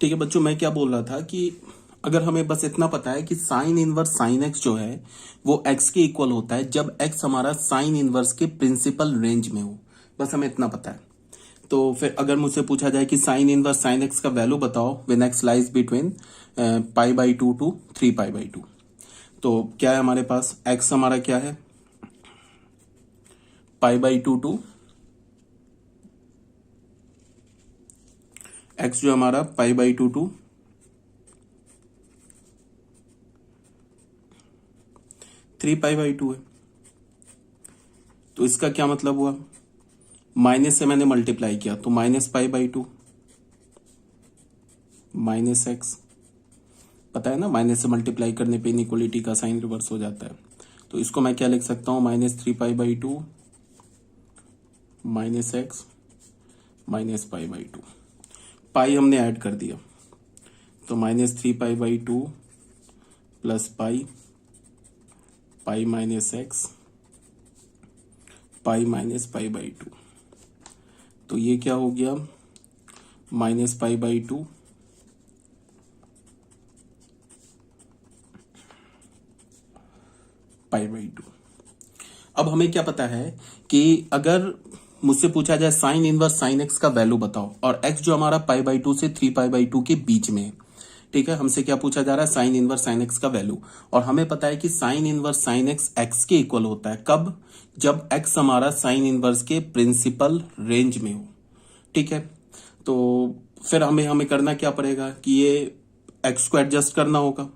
ठीक है बच्चों, मैं क्या बोल रहा था कि अगर हमें बस इतना पता है कि साइन इनवर्स साइन एक्स जो है वो एक्स के इक्वल होता है जब एक्स हमारा साइन इनवर्स के प्रिंसिपल रेंज में हो, बस हमें इतना पता है। तो फिर अगर मुझसे पूछा जाए कि साइन इनवर्स साइन एक्स का वैल्यू बताओ when x lies between π/2 to 3π/2, तो क्या है हमारे पास, एक्स हमारा क्या है π/2 टू एक्स जो हमारा π/2 टू 3π/2 है। तो इसका क्या मतलब हुआ, माइनस से मैंने मल्टीप्लाई किया तो -π/2 माइनस एक्स, पता है ना माइनस से मल्टीप्लाई करने पे इनइक्वलिटी का साइन रिवर्स हो जाता है। तो इसको मैं क्या लिख सकता हूं, -3π/2 माइनस एक्स -π/2, पाई हमने ऐड कर दिया तो -3π/2 प्लस पाई माइनस एक्स π-π/2, तो ये क्या हो गया -π/2 π/2। अब हमें क्या पता है कि अगर मुझसे पूछा जाए साइन इनवर्स साइन एक्स का वैल्यू बताओ और एक्स जो हमारा π/2 से 3π/2 के बीच में है, ठीक है, हमसे क्या पूछा जा रहा है, साइन इनवर्स साइन एक्स का वैल्यू। और हमें पता है कि sine inverse sine x x के इक्वल होता है कब, जब एक्स हमारा साइन इनवर्स के प्रिंसिपल रेंज में हो। ठीक है, तो फिर हमें करना क्या पड़ेगा कि ये एक्स को एडजस्ट करना होगा,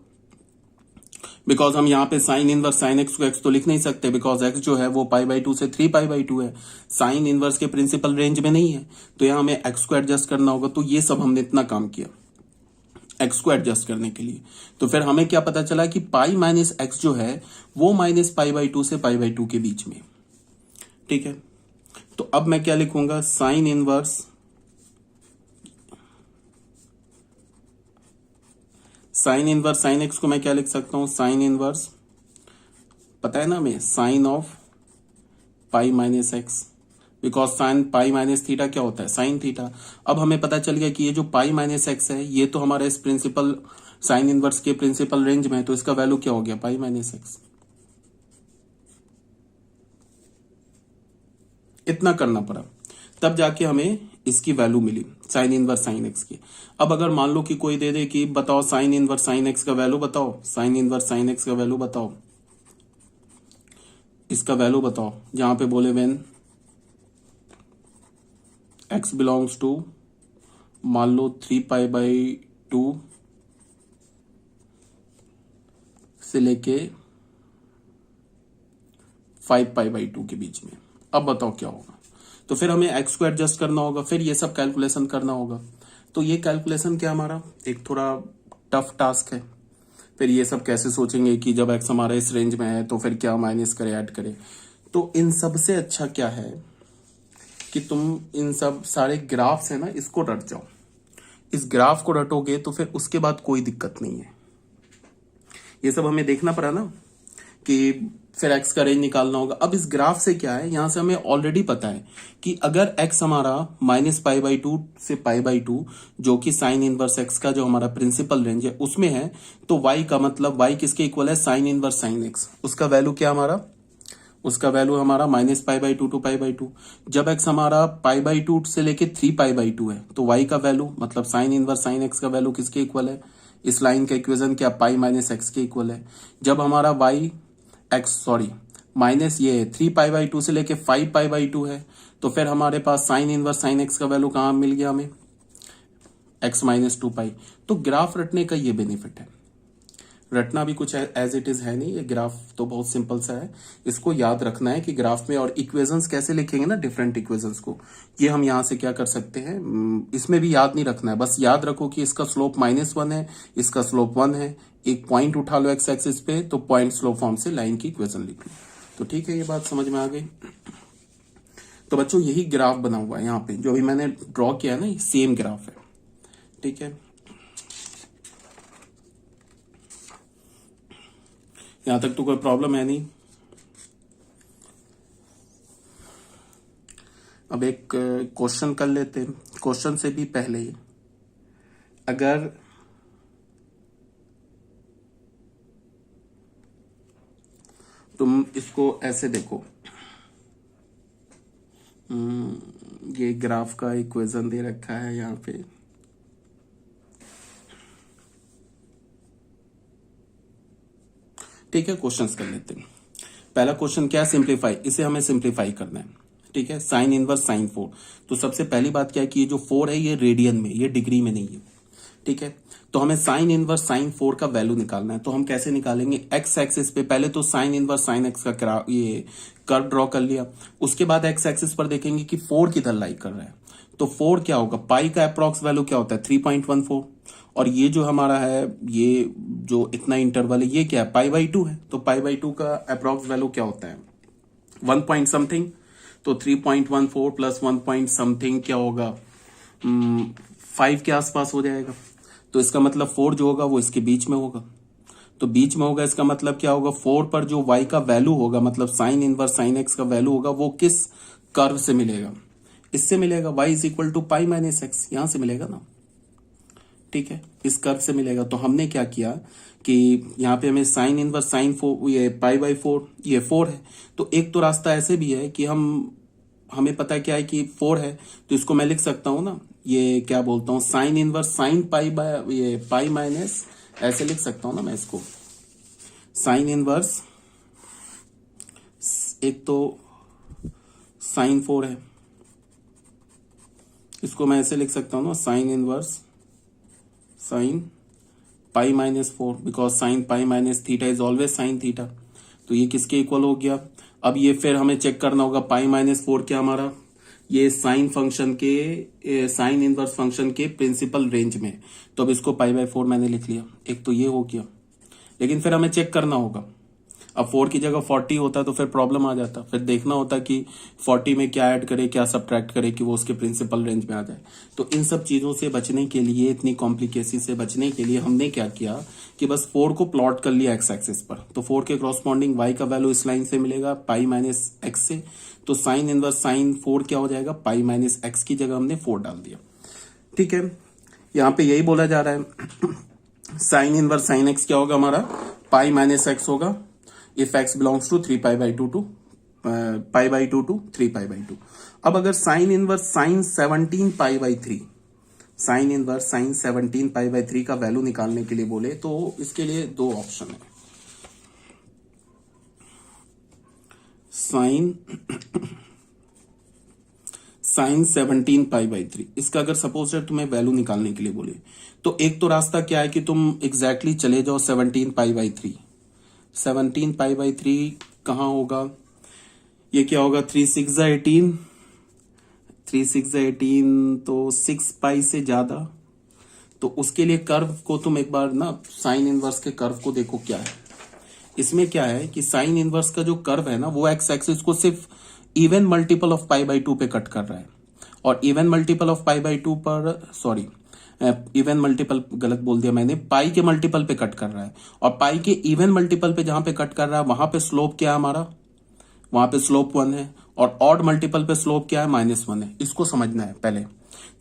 बिकॉज हम यहाँ पे साइन इनवर्स साइन एक्स को एक्स तो लिख नहीं सकते, बिकॉज एक्स जो है वो π/2 से 3π/2 है, साइन इनवर्स के प्रिंसिपल रेंज में नहीं है, तो यहाँ हमें एक्स को एडजस्ट करना होगा। तो ये सब हमने इतना काम किया एक्स को एडजस्ट करने के लिए। तो फिर हमें क्या पता चला कि पाई माइनस एक्स जो है वो -π/2 से π/2 के बीच में। ठीक है, तो अब मैं क्या लिखूंगा, साइन इनवर्स साइन एक्स को मैं क्या लिख सकता हूं, साइन इनवर्स, पता है ना हमें, sine of pi minus x, because sine pi minus theta क्या होता है, साइन थीटा। अब हमें पता चल गया कि ये जो पाई माइनस एक्स है ये तो हमारे इस प्रिंसिपल साइन इनवर्स के प्रिंसिपल रेंज में है, तो इसका वैल्यू क्या हो गया, पाई माइनस एक्स। इतना करना पड़ा तब जाके हमें इसकी वैल्यू मिली साइन इनवर्स साइन एक्स की। अब अगर मान लो कि कोई दे दे कि बताओ साइन इनवर्स साइन एक्स का वैल्यू बताओ, साइन इनवर्स साइन एक्स का वैल्यू बताओ, इसका वैल्यू बताओ, जहां पे बोले व्हेन एक्स बिलोंग्स टू मान लो 3π/2 से लेके 5π/2 के बीच में। अब बताओ क्या होगा, तो फिर हमें एक्स को एडजस्ट करना होगा, फिर ये सब कैलकुलेशन करना होगा। तो ये कैलकुलेशन क्या हमारा एक थोड़ा टफ टास्क है। फिर ये सब कैसे सोचेंगे कि जब एक्स हमारा इस रेंज में है तो फिर क्या माइनस करे ऐड करे। तो इन सब से अच्छा क्या है कि तुम इन सब सारे ग्राफ्स है ना इसको रट जाओ। इस ग्राफ को रटोगे तो फिर उसके बाद कोई दिक्कत नहीं है। ये सब हमें देखना पड़ा ना कि फिर एक्स का रेंज निकालना होगा। अब इस ग्राफ से क्या है, यहां से हमें ऑलरेडी पता है कि अगर एक्स हमारा -π/2 से π/2 जो कि साइन इनवर्स एक्स का जो हमारा प्रिंसिपल रेंज है उसमें है, तो वाई का मतलब वाई किसके इक्वल है, साइन इनवर्स साइन एक्स। उसका वैल्यू क्या हमारा, उसका वैल्यू हमारा -π/2 टू π/2। जब एक्स हमारा π/2 से लेके 3π/2 है तो वाई का वैल्यू मतलब साइन इनवर्स साइन एक्स का वैल्यू किसके इक्वल है, इस लाइन का इक्वेशन क्या, पाई माइनस एक्स के इक्वल है। जब हमारा वाई एक्स सॉरी माइनस ये है 3π/2 से लेके 5π/2 है, तो फिर हमारे पास साइन इनवर्स साइन एक्स का वैल्यू कहां मिल गया हमें, x -2π। तो ग्राफ रटने का ये बेनिफिट है, रटना भी कुछ एज इट इज है नहीं, ये ग्राफ तो बहुत सिंपल सा है। इसको याद रखना है कि ग्राफ में और इक्वेशंस कैसे लिखेंगे ना, डिफरेंट इक्वेशंस को, ये हम यहां से क्या कर सकते हैं, इसमें भी याद नहीं रखना है। बस याद रखो कि इसका स्लोप -1 है, इसका स्लोप 1 है, एक पॉइंट उठा लो एक्स एक्सिस पे तो पॉइंट स्लोप फॉर्म से लाइन की इक्वेशन लिख लो। तो ठीक है, ये बात समझ में आ गई। तो बच्चों यही ग्राफ बना हुआ है यहाँ पे, जो अभी मैंने ड्रॉ किया है ना, सेम ग्राफ है। ठीक है, यहां तक तो कोई प्रॉब्लम है नहीं। अब एक क्वेश्चन कर लेते हैं, क्वेश्चन से भी पहले अगर तुम इसको ऐसे देखो, ये ग्राफ का इक्वेशन दे रखा है यहाँ पे, ठीक है। क्वेश्चंस कर लेते हैं। पहला क्वेश्चन क्या है, सिंप्लीफाई, इसे हमें सिंप्लीफाई करना है, ठीक है। साइन इनवर्स साइन 4, तो सबसे पहली बात क्या है कि ये जो 4 है ये रेडियन में, ये डिग्री में नहीं है, ठीक है। तो हमें साइन इनवर्स साइन 4 का वैल्यू निकालना है। तो हम कैसे निकालेंगे, एक्स एक्सिस पे पहले तो साइन इनवर्स साइन एक्स का ये कर्व ड्रॉ कर लिया, उसके बाद एक्स एक्सिस पर देखेंगे कि 4 किधर लाई कर रहा है। तो 4 क्या होगा, पाई का अप्रॉक्स वैल्यू क्या होता है 3.14, और ये जो हमारा है, ये जो इतना इंटरवल है ये क्या है, पाई बाई 2 है। तो पाई बाई 2 का अप्रॉक्स वैल्यू क्या होता है 1 पॉइंट समथिंग, तो 3.14 प्लस 1 पॉइंट समथिंग क्या होगा 5 के आसपास हो जाएगा। तो इसका मतलब 4 जो होगा वो इसके बीच में होगा, तो बीच में होगा, इसका मतलब क्या होगा 4 पर जो y का वैल्यू होगा, मतलब साइन इनवर्स साइन x का वैल्यू होगा, वो किस कर्व से मिलेगा, इससे मिलेगा, y is equal to pi minus x, यहां से मिलेगा ना, ठीक है, इस कर्व से मिलेगा। तो हमने क्या किया कि यहाँ पे हमें साइन इनवर्स साइन 4, ये पाई बाई 4, ये 4 है। तो एक तो रास्ता ऐसे भी है कि हमें पता क्या है कि 4 है, तो इसको मैं लिख सकता हूं ना, ये क्या बोलता हूं, sign inverse sine pi by ये पाई माइनस, ऐसे लिख सकता हूं ना मैं इसको, साइन इनवर्स, एक तो साइन 4 है, इसको मैं ऐसे लिख सकता हूं ना, sign inverse sign pi minus 4, because sine pi minus theta is always sine theta. तो ये किसके इक्वल हो गया। अब ये फिर हमें चेक करना होगा पाई माइनस 4 क्या हमारा, ये साइन फंक्शन के, साइन इनवर्स फंक्शन के प्रिंसिपल रेंज में। तो अब इसको पाई बाय 4 मैंने लिख लिया, एक तो ये हो गया, लेकिन फिर हमें चेक करना होगा। अब 4 की जगह 40 होता तो फिर प्रॉब्लम आ जाता, फिर देखना होता कि 40 में क्या ऐड करे क्या सब्ट्रैक्ट करे कि वो उसके प्रिंसिपल रेंज में आ जाए। तो इन सब चीजों से बचने के लिए, इतनी कॉम्प्लिकेसी से बचने के लिए हमने क्या किया कि बस 4 को प्लॉट कर लिया एक्स एक्सिस पर। तो 4 के क्रॉसपॉन्डिंग y का वैल्यू इस लाइन से मिलेगा पाई माइनस एक्स से। तो साइन इनवर्स साइन 4 क्या हो जाएगा, पाई माइनस एक्स की जगह हमने 4 डाल दिया, ठीक है। यहाँ पे यही बोला जा रहा है साइन इनवर्स साइन एक्स क्या होगा हमारा, पाई माइनस एक्स होगा, if x belongs to 3 pi by 2 to pi by 2 to 3 pi by 2। अब अगर sine inverse sine 17 pi by 3, sine inverse sine 17 pi by 3 का वैल्यू निकालने के लिए बोले तो इसके लिए दो ऑप्शन है, साइन साइन 17 पाई बाई 3, इसका अगर सपोज तुम्हें वैल्यू निकालने के लिए बोले तो एक तो रास्ता क्या है कि तुम एग्जैक्टली चले जाओ 17 पाई बाई 3, 17 पाई बाई 3 कहाँ होगा, ये क्या होगा 3 6 18, 3 6 18 तो 6 पाई से ज्यादा। तो उसके लिए कर्व को तुम एक बार ना साइन इनवर्स के कर्व को देखो क्या है। इसमें क्या है कि साइन इनवर्स का जो कर्व है ना वो एक्स एक्सिस को सिर्फ even multiple of pi by 2 पे कट कर रहा है, और even multiple of pi by 2 पर, सॉरी इवन मल्टीपल गलत बोल दिया मैंने, पाई के मल्टीपल पे कट कर रहा है, और पाई के इवन मल्टीपल पे जहां पे कट कर रहा है वहां पे स्लोप क्या है हमारा, वहां पे स्लोप 1 है, और ऑड मल्टीपल पे स्लोप क्या है -1 है। इसको समझना है पहले,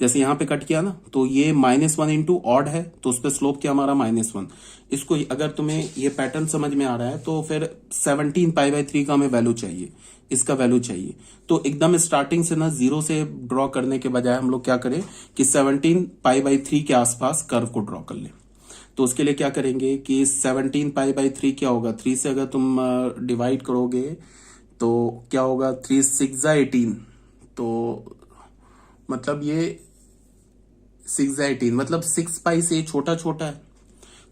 जैसे यहां पे कट किया ना तो ये -1 इंटू ऑड है, तो उस पर स्लोप क्या हमारा -1। इसको अगर तुम्हें ये पैटर्न समझ में आ रहा है तो फिर 17 पाई बाई 3 का हमें वैल्यू चाहिए, इसका वैल्यू चाहिए। तो एकदम स्टार्टिंग से ना 0 से ड्रॉ करने के बजाय हम लोग क्या करें कि 17 पाई बाई 3 के आसपास कर्व को ड्रॉ कर लें। तो उसके लिए क्या करेंगे कि 17 पाई बाई 3 क्या होगा, 3 से अगर तुम डिवाइड करोगे तो क्या होगा, 3 6 18, तो मतलब ये 6 18 मतलब 6 पाई से छोटा छोटा है,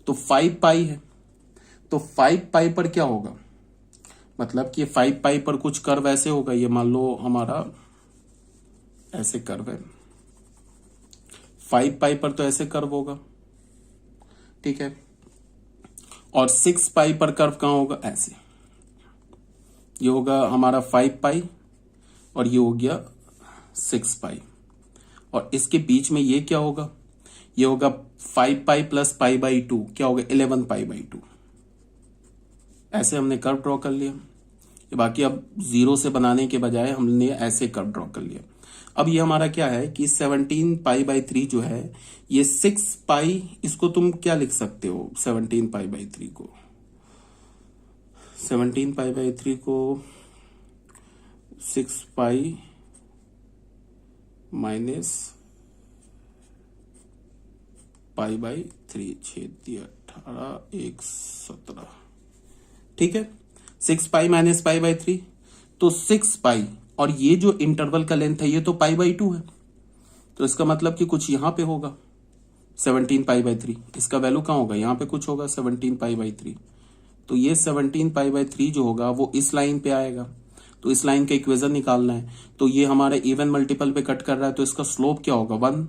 तो 5 पाई है। तो 5 पाई पर क्या होगा, मतलब कि 5 पाई पर कुछ कर्व ऐसे होगा, ये मान लो हमारा ऐसे कर्व है, 5 पाई पर तो ऐसे कर्व होगा, ठीक है। और 6 पाई पर कर्व कहां होगा, ऐसे, ये होगा हमारा 5 पाई और ये हो गया 6 पाई, और इसके बीच में ये क्या होगा, ये होगा 5 पाई प्लस पाई बाई 2, क्या होगा 11 पाई बाई 2। ऐसे हमने कर्व ड्रॉ कर लिया। बाकी अब 0 से बनाने के बजाय हमने ऐसे कर्व ड्रॉ कर लिया। अब ये हमारा क्या है कि 17 पाई/3 जो है ये 6 पाई, इसको तुम क्या लिख सकते हो 17 पाई/3 को, 17 पाई/3 को 6 पाई माइनस पाई/3, 6×18 1 17, ठीक है। 6 पाई माइनस पाई/3, तो 6 पाई और ये जो इंटरवल का लेंथ है ये तो पाई/2 है, तो इसका मतलब कि कुछ यहां पे होगा 17 पाई/3, इसका वैल्यू कहां होगा, यहां पे कुछ होगा 17 पाई/3, तो ये 17 पाई/3 जो होगा वो इस लाइन पे आएगा, तो इस लाइन का इक्वेशन निकालना है, तो ये हमारे इवन मल्टीपल पे कट कर रहा है, तो इसका स्लोप क्या होगा 1,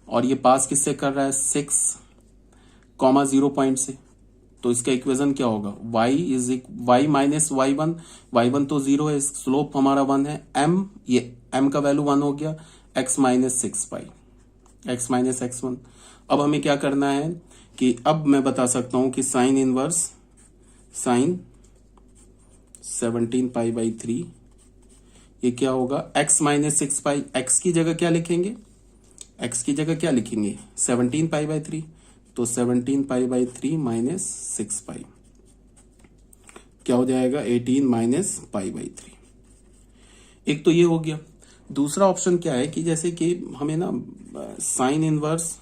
और ये पास किससे कर रहा है 6,0 पॉइंट से, तो इसका इक्वेशन क्या होगा y माइनस y1 तो 0 है, स्लोप हमारा 1 है, ये m का वैल्यू 1 हो गया, x माइनस 6 पाई, x माइनस x1। अब हमें क्या करना है कि अब मैं बता सकता हूं कि साइन इनवर्स साइन 17 पाई/3 ये क्या होगा x माइनस 6 पाई, x की जगह क्या लिखेंगे, x की जगह क्या लिखेंगे 17 पाई/3, तो 17 पाई/3 माइनस 6 पाई क्या हो जाएगा 18 माइनस पाई/3। एक तो ये हो गया। दूसरा ऑप्शन क्या है कि जैसे कि हमें ना साइन इनवर्स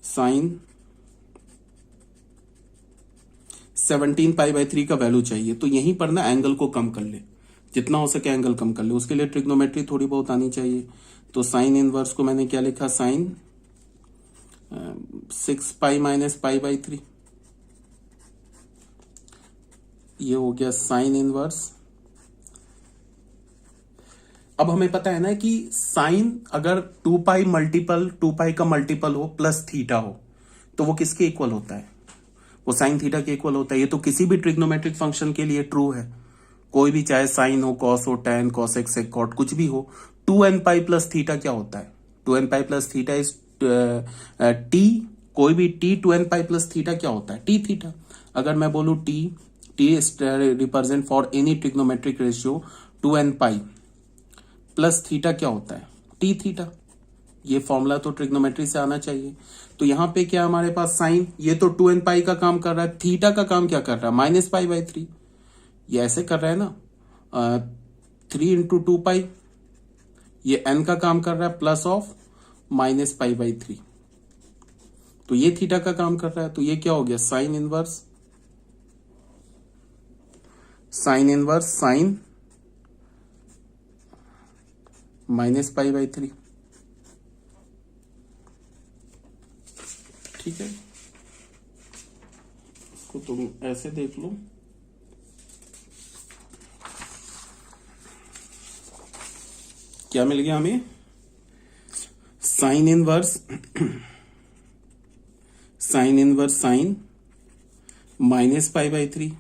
साइन 17 पाई/3 का वैल्यू चाहिए, तो यहीं पर ना एंगल को कम कर ले, जितना हो सके एंगल कम कर ले, उसके लिए ट्रिग्नोमेट्री थोड़ी बहुत आनी चाहिए। तो साइन इनवर्स को मैंने क्या लिखा साइन 6 पाई माइनस पाई/3, ये हो गया साइन इनवर्स। अब हमें पता है ना कि साइन अगर 2 पाई मल्टीपल 2 पाई का मल्टीपल हो प्लस थीटा हो तो वो किसके इक्वल होता है, वो साइन थीटा के इक्वल होता है। ये तो किसी भी ट्रिग्नोमेट्रिक फंक्शन के लिए ट्रू है, कोई भी चाहे साइन हो, कॉस हो, टैन, कॉसेक, सेक, कॉट कुछ भी हो। 2n पाई प्लस थीटा क्या होता है, 2n pi plus theta is T, कोई भी T 2n pi plus theta क्या होता है टी थीटा। अगर मैं बोलूं T represent for any trigonometric ratio 2n pi plus theta क्या होता है टी थीटा। ये फॉर्मूला तो ट्रिग्नोमेट्री से आना चाहिए। तो यहां पे क्या हमारे पास साइन, ये तो 2n पाई का काम कर रहा है, थीटा का काम क्या कर रहा है माइनस पाई/3, ये ऐसे कर रहा है ना 3 इंटू 2 पाई, ये n का काम कर रहा है प्लस ऑफ माइनस पाई/3, तो ये थीटा का काम कर रहा है, तो ये क्या हो गया साइन इनवर्स साइन माइनस पाई/3, ठीक है। इसको तुम ऐसे देख लो, क्या मिल गया हमें साइन इनवर्स साइन माइनस पाई/3,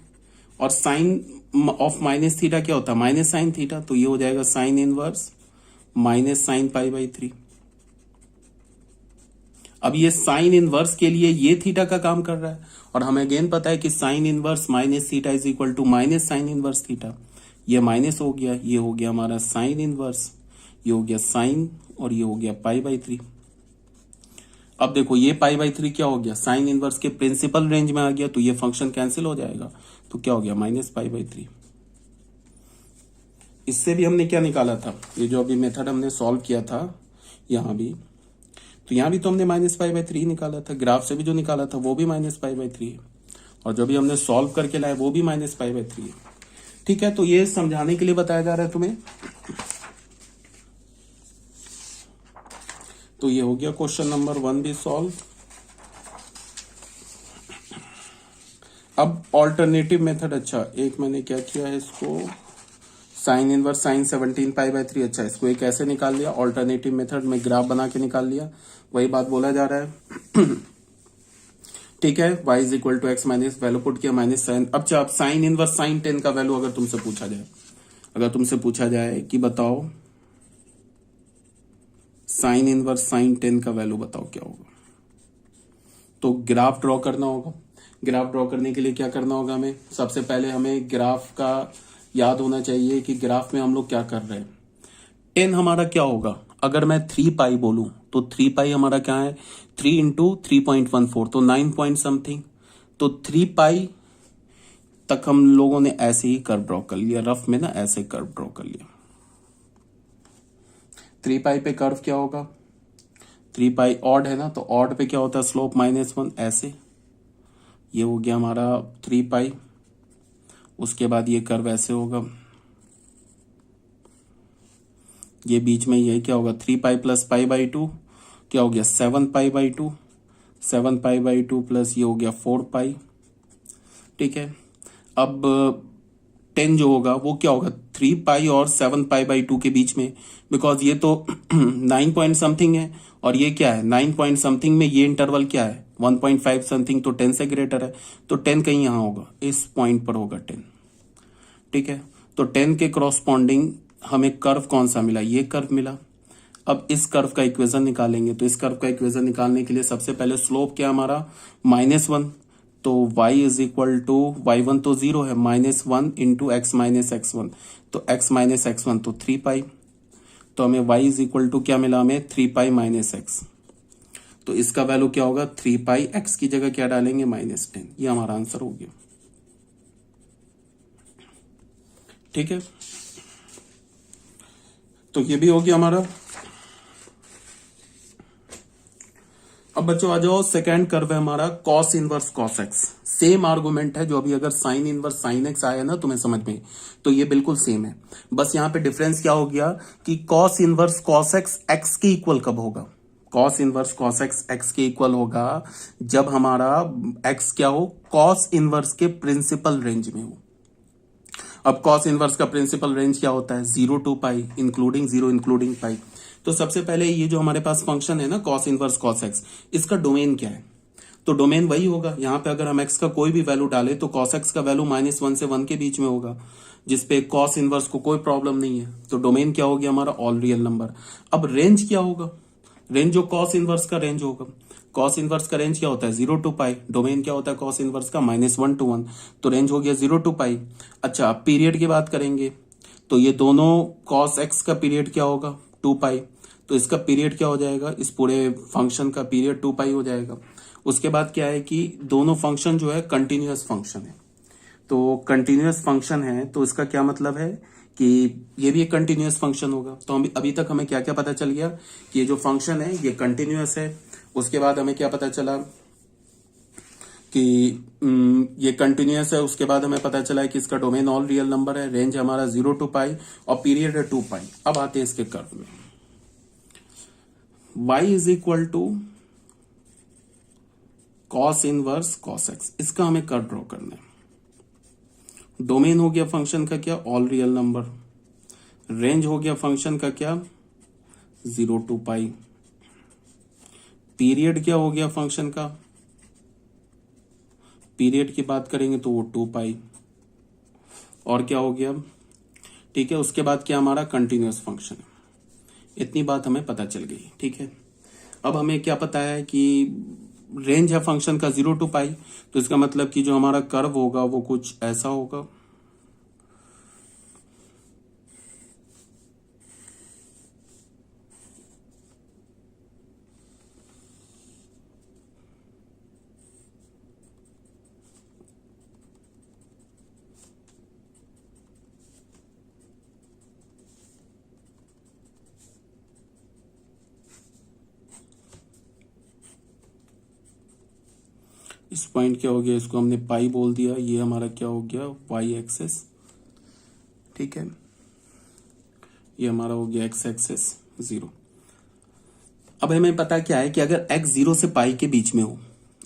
और साइन ऑफ माइनस थीटा क्या होता है माइनस साइन थीटा, तो ये हो जाएगा साइन इनवर्स माइनस साइन पाई/3। अब ये साइन इनवर्स के लिए ये थीटा का काम कर रहा है, और हमें अगेन पता है कि sine inverse minus theta is equal to minus sine inverse theta. ये माइनस हो गया, ये हो गया हमारा साइन इनवर्स, ये हो गया साइन, और ये हो गया पाई/3। अब देखो ये पाई/3 क्या हो गया साइन इनवर्स के प्रिंसिपल रेंज में आ गया, तो ये फंक्शन कैंसिल हो जाएगा, तो क्या हो गया माइनस पाई/3। इससे भी हमने क्या निकाला था, ये जो अभी मेथड हमने सॉल्व किया था यहां भी, तो यहां भी तो हमने माइनस पाई/3 निकाला था, ग्राफ से भी जो निकाला था वो भी माइनस पाई/3 है, और जो भी हमने सॉल्व करके लाया वो भी माइनस पाई/3 है, ठीक है। तो ये समझाने के लिए बताया जा रहा है तुम्हें। तो ये हो गया क्वेश्चन नंबर 1 भी सॉल्व। अब ऑल्टरनेटिव मेथड, अच्छा एक मैंने क्या किया है इसको साइन इनवर्स साइन 17 पाई/3, अच्छा इसको एक ऐसे निकाल लिया, ऑल्टरनेटिव मेथड में ग्राफ बना के निकाल लिया, वही बात बोला जा रहा है ठीक है। y is equal to x minus value put किया माइनस साइन। अब जब साइन इनवर्स साइन 10 का वैल्यू अगर तुमसे पूछा जाए कि बताओ साइन इनवर्स साइन 10 का वैल्यू बताओ क्या होगा, तो ग्राफ ड्रॉ करना होगा। ग्राफ ड्रॉ करने के लिए क्या करना होगा हमें, सबसे पहले हमें ग्राफ का याद होना चाहिए कि ग्राफ में हम लोग क्या कर रहे हैं, 10 हमारा क्या होगा, अगर मैं 3 पाई बोलूं तो 3 पाई हमारा क्या है, 3 इंटू 3.14 तो 9 पॉइंट समथिंग। तो 3 पाई तक हम लोगों ने ऐसे ही कर्व ड्रॉ कर लिया, रफ में ना ऐसे कर्व ड्रॉ कर लिया। 3 पाई पे कर्व क्या होगा, 3 पाई ऑड है ना, तो ऑड पे क्या होता है, स्लोप -1 ऐसे। ये हो गया हमारा 3 पाई। उसके बाद ये कर्व ऐसे होगा, ये बीच में ये क्या होगा, 3 पाई प्लस पाई बाई 2 क्या हो गया, 7 पाई बाई 2, 7 पाई बाई 2 प्लस ये हो गया 4 पाई। ठीक है, अब 10 जो होगा वो क्या होगा, 3 पाई और 7 पाई बाई 2 के बीच में, बिकॉज ये तो 9 पॉइंट समथिंग है और ये क्या है 9 पॉइंट समथिंग में, ये इंटरवल क्या है 1.5 समथिंग, तो 10 से ग्रेटर है, तो 10 कहीं यहां होगा, इस पॉइंट पर होगा 10। ठीक है, तो 10 के क्रॉसपॉन्डिंग हमें कर्व कौन सा मिला, ये कर्व मिला। अब इस कर्व का इक्वेशन निकालेंगे, तो इस कर्व का इक्वेशन निकालने के लिए सबसे पहले स्लोप क्या हमारा -1, तो y is equal to y1 तो 0 है, -1 इंटू एक्स माइनस x1, तो x माइनस x1 तो 3 पाई, तो हमें y इज इक्वल टू क्या मिला, हमें 3 पाई माइनस एक्स। तो इसका वैल्यू क्या होगा, 3 पाई, x की जगह क्या डालेंगे -10, ये हमारा आंसर हो गया। ठीक है, तो ये भी हो गया हमारा। अब बच्चों आ जाओ, सेकेंड कर्व है हमारा cos inverse cos x. Same argument है जो अभी अगर साइन इनवर्स साइन एक्स आया ना तुम्हें समझ में, तो ये बिल्कुल सेम है। बस यहां पे डिफरेंस क्या हो गया कि cos inverse cos x x के इक्वल कब होगा, cos inverse cos x x के इक्वल होगा जब हमारा एक्स क्या हो, कॉस इनवर्स के प्रिंसिपल रेंज में हो। अब कॉस इनवर्स का प्रिंसिपल रेंज क्या होता है, 0 टू पाई, इंक्लूडिंग 0 इंक्लूडिंग पाई। तो सबसे पहले ये जो हमारे पास फंक्शन है ना कॉस इनवर्स कॉस एक्स, इसका डोमेन क्या है, तो डोमेन वही होगा, यहां पे अगर हम एक्स का कोई भी वैल्यू डाले तो कॉस एक्स का वैल्यू -1 से 1 के बीच में होगा, जिसपे कॉस इनवर्स को कोई प्रॉब्लम नहीं है। तो डोमेन क्या हो गया हमारा, ऑल रियल नंबर। अब रेंज क्या होगा, रेंज जो कॉस इनवर्स का रेंज होगा, कॉस इनवर्स का रेंज क्या होता है 0 टू पाई, डोमेन क्या होता है कॉस इनवर्स का -1 टू 1, तो रेंज हो गया 0 टू पाई। अच्छा, अब पीरियड की बात करेंगे तो ये दोनों कॉस एक्स का पीरियड क्या होगा 2 पाई, तो इसका पीरियड क्या हो जाएगा, इस पूरे फंक्शन का पीरियड 2 पाई हो जाएगा। उसके बाद क्या है कि दोनों फंक्शन जो है कंटिन्यूअस फंक्शन है, तो कंटिन्यूअस फंक्शन है तो इसका क्या मतलब है कि ये भी एक कंटिन्यूअस फंक्शन होगा। तो हम अभी तक हमें क्या क्या पता चल गया कि ये जो फंक्शन है ये कंटिन्यूअस है। उसके बाद हमें क्या पता चला कि ये कंटिन्यूअस है। उसके बाद हमें पता चला है कि इसका डोमेन ऑल रियल नंबर है, रेंज हमारा 0 टू पाई और पीरियड है 2 पाई। अब आते हैं इसके कर्व में, y is equal to cos inverse cos x, इसका हमें कर्व ड्रॉ करना है। डोमेन हो गया फंक्शन का क्या, ऑल रियल नंबर। रेंज हो गया फंक्शन का क्या, 0 टू पाई। पीरियड क्या हो गया फंक्शन का, पीरियड की बात करेंगे तो वो 2 पाई। और क्या हो गया, ठीक है, उसके बाद क्या हमारा कंटिन्यूअस फंक्शन है। इतनी बात हमें पता चल गई। ठीक है, अब हमें क्या पता है कि रेंज है फंक्शन का 0 टू पाई, तो इसका मतलब कि जो हमारा कर्व होगा वो कुछ ऐसा होगा। इस पॉइंट क्या हो गया, इसको हमने पाई बोल दिया, ये हमारा क्या हो गया वाई एक्सेस। ठीक है, ये हमारा हो गया एक्स एक्सेस 0। अब हमें पता क्या है कि अगर x 0 से पाई के बीच में हो,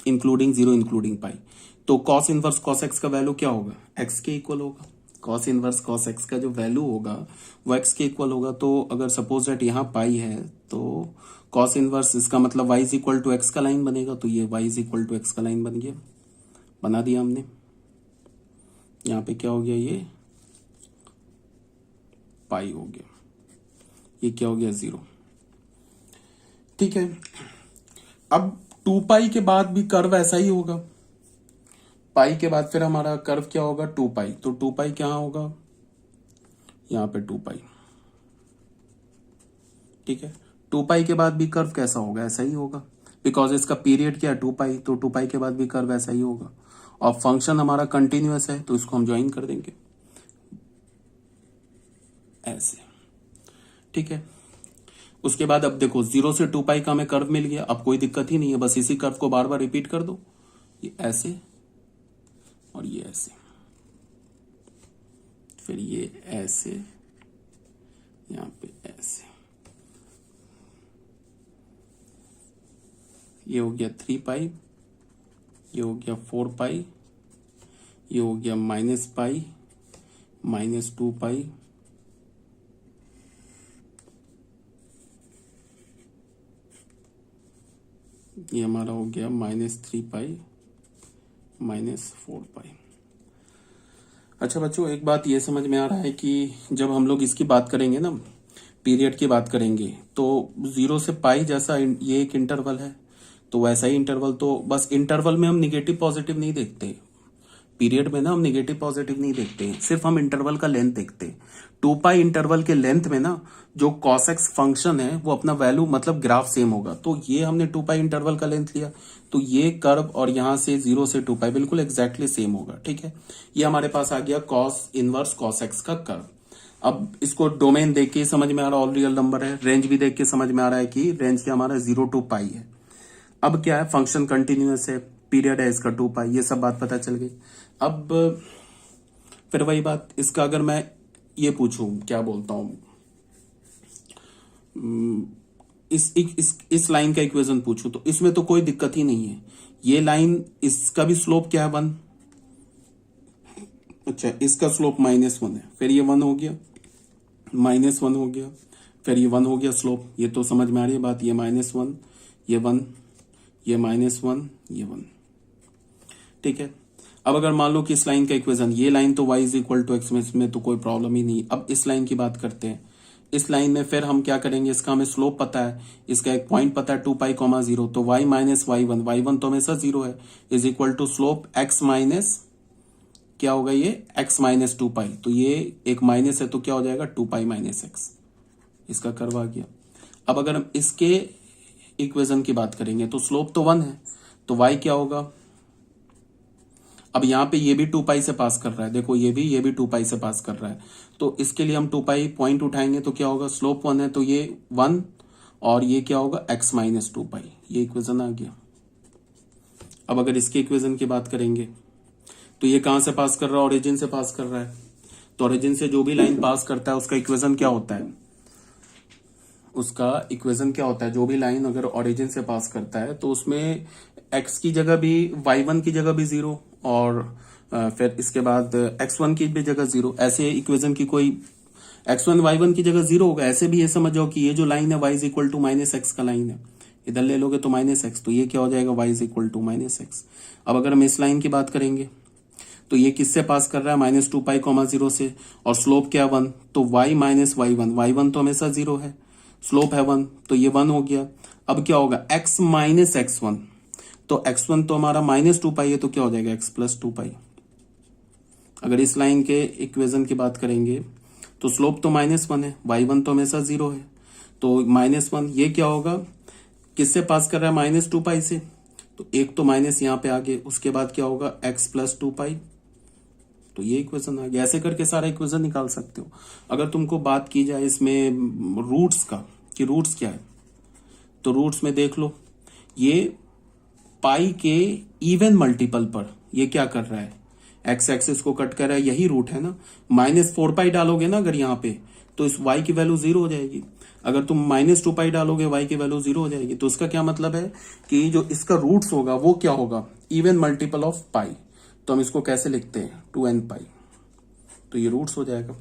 इंक्लूडिंग 0 इंक्लूडिंग पाई, तो कॉस इनवर्स कॉस एक्स का वैल्यू क्या होगा, x के इक्वल होगा। कॉस इनवर्स कॉस एक्स का जो वैल्यू होगा वो x के इक्वल होगा। तो अगर सपोज दैट यहाँ पाई है तो कॉस इनवर्स इसका मतलब y is equal to x का लाइन बनेगा, तो ये y is equal to x का लाइन बन गया, बना दिया हमने। यहाँ पे क्या हो गया, ये पाई हो गया, ये क्या हो गया 0। ठीक है, अब 2 पाई के बाद भी कर्व ऐसा ही होगा। पाई के बाद फिर हमारा कर्व क्या होगा 2 पाई, तो 2 पाई क्या होगा, यहाँ पे 2 पाई। ठीक है। 2 पाई के बाद भी कर्व कैसा होगा, ऐसा ही होगा, बिकॉज इसका पीरियड क्या है 2 पाई, तो 2 पाई के बाद भी कर्व ऐसा ही होगा। और फंक्शन हमारा कंटिन्यूअस है तो इसको हम ज्वाइन कर देंगे ऐसे, ठीक है। उसके बाद अब देखो 0 से 2 पाई का हमें कर्व मिल गया, अब कोई दिक्कत ही नहीं है, बस इसी कर्व को बार बार रिपीट कर दो, ये ऐसे और ये ऐसे, फिर ये ऐसे, यहां पे ऐसे, ये हो गया 3 पाई, ये हो गया 4 पाई, ये हो गया -पाई, -2 पाई, ये हमारा हो गया -3 पाई, -4 पाई। अच्छा बच्चों, एक बात ये समझ में आ रहा है कि जब हम लोग इसकी बात करेंगे ना, पीरियड की बात करेंगे, तो 0 से पाई जैसा ये एक इंटरवल है, तो वैसा ही इंटरवल, तो बस इंटरवल में हम निगेटिव पॉजिटिव नहीं देखते, पीरियड में ना हम निगेटिव पॉजिटिव नहीं देखते, सिर्फ हम इंटरवल का लेंथ देखते हैं। 2 पाई इंटरवल के लेंथ में ना जो cos x फंक्शन है वो अपना वैल्यू मतलब ग्राफ सेम होगा, तो ये हमने 2 पाई इंटरवल का लेंथ लिया, तो ये कर्व और यहां से 0 से 2 पाई बिल्कुल एग्जैक्टली सेम होगा, ठीक है। ये हमारे पास आ गया cos इनवर्स cos x का कर्व। अब इसको डोमेन देख के समझ में आ रहा है ऑल रियल नंबर है, रेंज भी देख के समझ में आ रहा है कि रेंज क्या हमारा 0 to पाई है। अब क्या है, फंक्शन कंटिन्यूअस है, पीरियड है इसका 2 पाई, ये सब बात पता चल गई। अब फिर वही बात, इसका अगर मैं ये पूछूं, क्या बोलता हूं, इस लाइन का इक्वेशन पूछूं, तो इसमें तो कोई दिक्कत ही नहीं है, ये लाइन, इसका भी स्लोप क्या है 1, अच्छा इसका स्लोप -1 है, फिर ये 1 हो गया, -1 हो गया, फिर ये 1 हो गया स्लोप, ये तो समझ में आ रही है बात, ये -1, ये 1, ये -1, ये 1, ठीक है। अब अगर मान लो कि इस लाइन का इक्वेशन, ये लाइन तो y = x में, इसमें तो कोई प्रॉब्लम ही नहीं। अब इस लाइन की बात करते हैं, इस लाइन में फिर हम क्या करेंगे, इसका हमें स्लोप पता है, इसका एक पॉइंट पता है 2 पाई, 0, तो y - y1, y1 तो हमेशा 0 है, = स्लोप x माइनस क्या होगा, ये x - 2 पाई, तो ये एक माइनस है तो क्या हो जाएगा 2 पाई - x, इसका कर्व आ गया। अब अगर हम इसके इक्वेशन की बात करेंगे तो स्लोप तो 1 है, तो y क्या होगा, अब यहाँ पे ये भी 2 पाई से पास कर रहा है, देखो ये भी 2 पाई से पास कर रहा है, तो इसके लिए हम 2 पाई पॉइंट उठाएंगे तो क्या होगा, स्लोप 1 है तो ये 1, और ये क्या होगा x - 2 पाई, ये इक्वेशन आ गया। अब अगर इसके इक्वेशन की बात करेंगे तो ये कहां से पास कर रहा है, ओरिजिन से पास कर रहा है, तो ओरिजिन से जो भी लाइन पास करता है उसका इक्वेशन क्या होता है, उसका इक्वेशन क्या होता है, जो भी लाइन अगर ओरिजिन से पास करता है तो उसमें x की जगह भी, y1 की जगह भी 0, और फिर इसके बाद x1 की भी जगह 0, ऐसे इक्वेशन की कोई x1 y1 की जगह 0 होगा। ऐसे भी ये समझ जाओ कि ये जो लाइन है y = -x का लाइन है, इधर ले लोगे तो -x, तो ये क्या हो जाएगा y = -x। अब अगर हम इस लाइन की बात करेंगे तो ये किससे पास कर रहा है, -2 पाई, 0 से, और स्लोप क्या 1, तो y - y1, y1 तो हमेशा 0 है, स्लोप है 1, तो ये 1 हो गया। अब क्या होगा, x - x1, तो x1 तो हमारा -2 पाई है, तो क्या हो जाएगा x + 2 पाई। अगर इस लाइन के इक्वेशन की बात करेंगे तो स्लोप तो -1 है, y1 तो हमेशा 0 है, तो -1, ये क्या होगा, किससे पास कर रहा है, -2 पाई से, तो एक तो माइनस यहाँ पे आ गए, उसके बाद क्या होगा x + 2 पाई, तो ये इक्वेशन आ गया। ऐसे करके सारा इक्वेशन निकाल सकते हो। अगर तुमको बात की जाए इसमें रूट्स का कि रूट्स क्या है, तो रूट्स में देख लो, ये पाई के इवन मल्टीपल पर ये क्या कर रहा है, एक्स एक्सिस को कट कर रहा है, यही रूट है ना। -4 पाई डालोगे ना अगर यहाँ पे, तो इस y की वैल्यू 0 हो जाएगी। अगर तुम -2 पाई डालोगे y की वैल्यू 0 हो जाएगी। तो उसका क्या मतलब है कि जो इसका रूट्स होगा वो क्या होगा, इवन मल्टीपल ऑफ पाई। तो हम इसको कैसे लिखते हैं, 2n पाई, तो ये रूट्स हो जाएगा।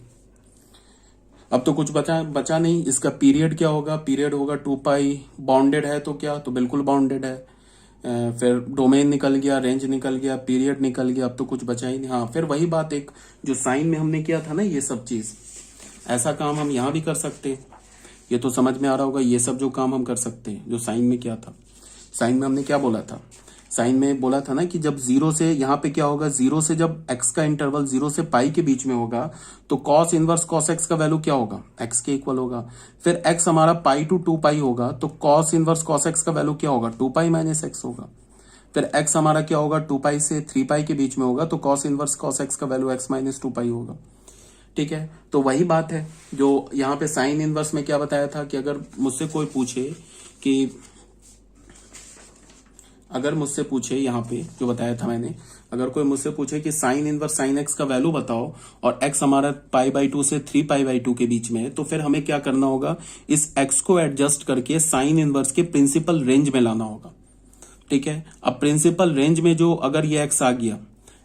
अब तो कुछ बचा नहीं। इसका पीरियड क्या होगा, पीरियड होगा 2 पाई। बाउंडेड है तो क्या, तो बिल्कुल बाउंडेड है। फिर डोमेन निकल गया, रेंज निकल गया, पीरियड निकल गया, अब तो कुछ बचा ही नहीं। हाँ, फिर वही बात एक जो साइन में हमने किया था ना, ये सब चीज, ऐसा काम हम यहाँ भी कर सकते हैं। ये तो समझ में आ रहा होगा, ये सब जो काम हम कर सकते हैं जो साइन में किया था। साइन में हमने क्या बोला था, साइन में बोला था ना कि जब जीरो से यहाँ पे क्या होगा, जीरो से जब एक्स का इंटरवल जीरो से पाई के बीच में होगा तो कॉस इनवर्स कॉस एक्स का वैल्यू क्या होगा, एक्स के इक्वल होगा। फिर एक्स हमारा पाई टू 2 पाई होगा तो कॉस इनवर्स कॉस एक्स का वैल्यू क्या होगा, 2 पाई माइनस एक्स होगा। फिर एक्स हमारा क्या होगा, 2 पाई से 3 पाई के बीच में होगा तो कॉस इनवर्स कॉस एक्स का वैल्यू एक्स माइनस 2 पाई होगा। ठीक है, तो वही बात है जो यहाँ पे साइन इनवर्स में क्या बताया था कि अगर मुझसे कोई पूछे कि यहाँ पे जो बताया था मैंने, अगर कोई मुझसे पूछे कि साइन इनवर्स साइन एक्स का वैल्यू बताओ और एक्स हमारा π/2 से 3π/2 के बीच में है, तो फिर हमें क्या करना होगा, इस एक्स को एडजस्ट करके साइन इनवर्स के प्रिंसिपल रेंज में लाना होगा। ठीक है, अब प्रिंसिपल रेंज में जो अगर ये एक्स आ गया,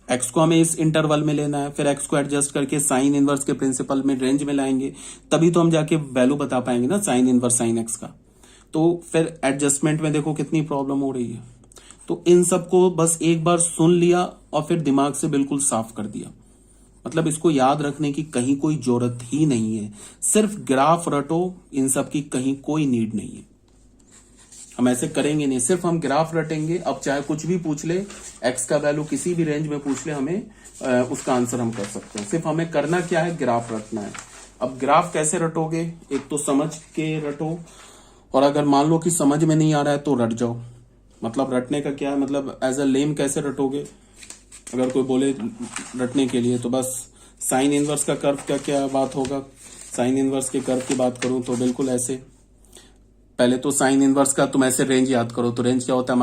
एक्स को हमें इस इंटरवल में लेना है, फिर एक्स को एडजस्ट करके साइन इनवर्स के प्रिंसिपल में रेंज में लाएंगे, तभी तो हम जाके वैल्यू बता पाएंगे ना साइन इनवर्स साइन एक्स का। तो फिर एडजस्टमेंट में देखो कितनी प्रॉब्लम हो रही है। तो इन सबको बस एक बार सुन लिया और फिर दिमाग से बिल्कुल साफ कर दिया, मतलब इसको याद रखने की कहीं कोई जरूरत ही नहीं है, सिर्फ ग्राफ रटो, इन सब की कहीं कोई नीड नहीं है। हम ऐसे करेंगे नहीं, सिर्फ हम ग्राफ रटेंगे। अब चाहे कुछ भी पूछ ले, एक्स का वैल्यू किसी भी रेंज में पूछ ले, हमें उसका आंसर हम कर सकते हैं। सिर्फ हमें करना क्या है, ग्राफ रटना है। अब ग्राफ कैसे रटोगे, एक तो समझ के रटो, और अगर मान लो कि समझ में नहीं आ रहा है तो रट जाओ। मतलब रटने का क्या है, मतलब एज अ लेम कैसे रटोगे, अगर कोई बोले रटने के लिए, तो बस साइन इनवर्स का कर्व का क्या बात होगा। साइन इनवर्स के कर्व की बात करूं तो बिल्कुल ऐसे, पहले तो साइन इनवर्स का तुम ऐसे रेंज याद करो, तो रेंज क्या होता है,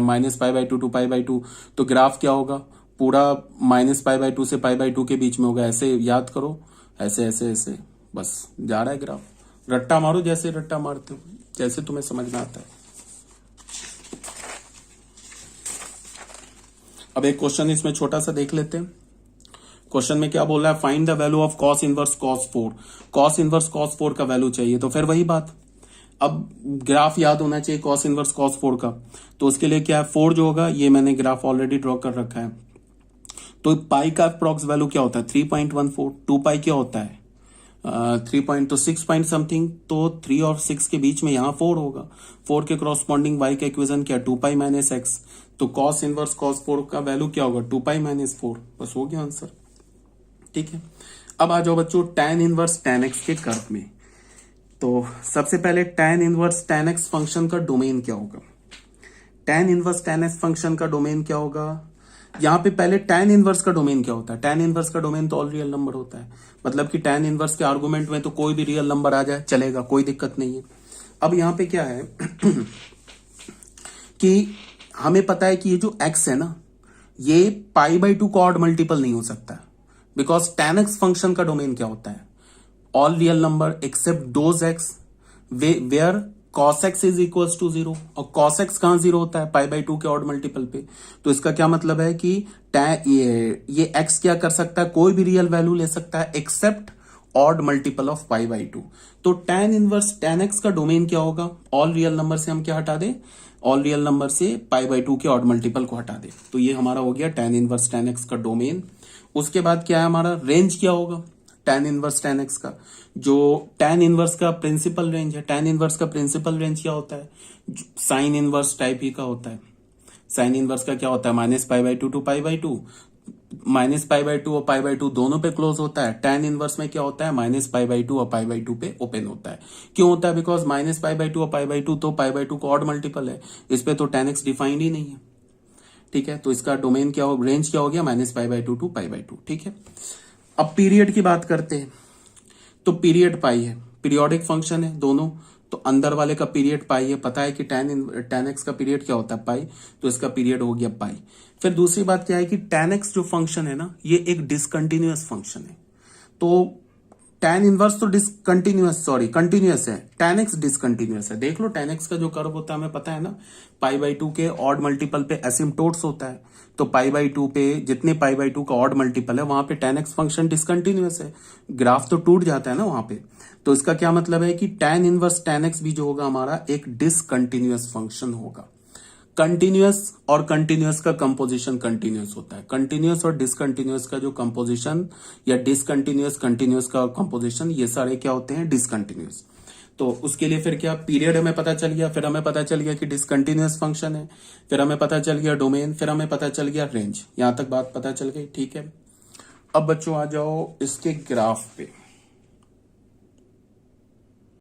माइनस π/2 टू π/2, तो ग्राफ क्या होगा, पूरा -π/2 से π/2 के बीच में होगा। ऐसे याद करो, ऐसे ऐसे ऐसे, बस जा रहा है ग्राफ। रट्टा मारो, जैसे रट्टा मारते हो, जैसे तुम्हें समझ में आता है। अब एक क्वेश्चन इसमें छोटा सा देख लेते हैं। क्वेश्चन में क्या बोल रहा है, find the value of cos inverse cos 4। Cos inverse cos 4 का वैल्यू चाहिए, तो फिर वही बात, अब ग्राफ याद होना चाहिए कॉस इनवर्स कॉस 4 का। तो उसके लिए क्या है, 4 जो होगा, ये मैंने ग्राफ ऑलरेडी ड्रॉ कर रखा है। तो पाई का अप्रॉक्स वैल्यू क्या होता है, 3.14। 2 पाई क्या होता है, 3 तो 6 पॉइंट समथिंग, तो 3 और 6 के बीच में यहाँ 4 होगा। 4 के कॉरस्पॉन्डिंग y का इक्वेशन क्या, 2 पाई माइनस एक्स। तो कॉस इनवर्स कॉस 4 का वैल्यू क्या होगा, 2 पाई माइनस 4। बस हो गया आंसर। ठीक है, अब आ जाओ बच्चों tan इनवर्स tan x के कर्व में। तो सबसे पहले tan inverse tan x function का डोमेन क्या होगा। tan inverse tan x function का डोमेन क्या होगा, यहाँ पे पहले tan इनवर्स का डोमेन क्या होता है। tan इनवर्स का डोमेन तो ऑल रियल नंबर होता है, मतलब कि tan इनवर्स के आर्गुमेंट में तो कोई भी रियल नंबर आ जाए चलेगा, कोई दिक्कत नहीं है। अब यहाँ पे क्या है कि हमें पता है कि ये जो x है ना, ये π/2 का ऑड मल्टीपल नहीं हो सकता, बिकॉज tan x फंक्शन का डोमेन क्या होता है, all real number except those x where cos x is equals to 0। और cos x कहां 0 होता है, π/2 के ऑड मल्टीपल पे। तो इसका क्या मतलब है कि ये x क्या कर सकता है, कोई भी रियल वैल्यू ले सकता है एक्सेप्ट ऑड मल्टीपल ऑफ π/2। तो tan इनवर्स tan x का डोमेन क्या होगा, ऑल रियल नंबर से हम क्या हटा दे, ऑल रियल नंबर से π/2 के ऑड मल्टीपल को हटा दे। तो ये हमारा हो गया tan इनवर्स tan x का डोमेन। उसके बाद क्या है हमारा, रेंज क्या होगा tan इनवर्स tan x का, जो tan इनवर्स का प्रिंसिपल रेंज है। tan इनवर्स का प्रिंसिपल रेंज क्या होता है, साइन इनवर्स टाइप ही का होता है। साइन इनवर्स का क्या होता है, -π/2 टू π/2, -π/2 और π/2 दोनों पे क्लोज होता है। tan इनवर्स में क्या होता है, -π/2 और π/2 पे ओपन होता है। क्यों होता है, बिकॉज -π/2 और π/2 तो π/2 का ऑड मल्टीपल है, इस पे तो tan x डिफाइंड ही नहीं है। ठीक है, तो इसका डोमेन क्या हो, रेंज क्या हो गया, -π/2 टू π/2। ठीक है, अब पीरियड की बात करते हैं। तो पीरियड पाई है, पीरियोडिक फंक्शन है दोनों, तो अंदर वाले का पीरियड पाई है। पता है कि tan x का पीरियड क्या होता है, पाई, तो इसका पीरियड हो गया पाई। फिर दूसरी बात क्या है कि tan x जो फंक्शन है ना, ये एक डिसकंटिन्यूअस फंक्शन है। तो tan इनवर्स तो कंटिन्यूअस है, tan x डिसकंटिन्यूअस है। देख लो tan x का जो कर्व होता है हमें पता है ना, π/2 के ऑड मल्टीपल पे एसिम्पटोट्स होता है। तो π/2 पे जितने π/2 का ऑड मल्टीपल है वहां पे tan x फंक्शन डिसकंटिन्यूअस है, ग्राफ तो टूट जाता है ना वहां पे। तो इसका क्या मतलब है कि tan इनवर्स tan x भी जो होगा हमारा एक डिसकंटिन्यूअस फंक्शन होगा। कंटिन्यूअस और कंटिन्यूअस का कंपोजिशन कंटिन्यूअस होता है, कंटिन्यूअस और डिसकंटिन्यूअस का जो कंपोजिशन या डिसकंटिन्यूअस कंटिन्यूअस का कंपोजिशन, ये सारे क्या होते हैं, डिसकंटिन्यूअस। तो उसके लिए फिर क्या, पीरियड हमें पता चल गया, फिर हमें पता चल गया कि डिसकंटिन्यूअस फंक्शन है, फिर हमें पता चल गया डोमेन, फिर हमें पता चल गया रेंज। यहां तक बात पता चल गई, ठीक है। अब बच्चों आ जाओ इसके ग्राफ पे।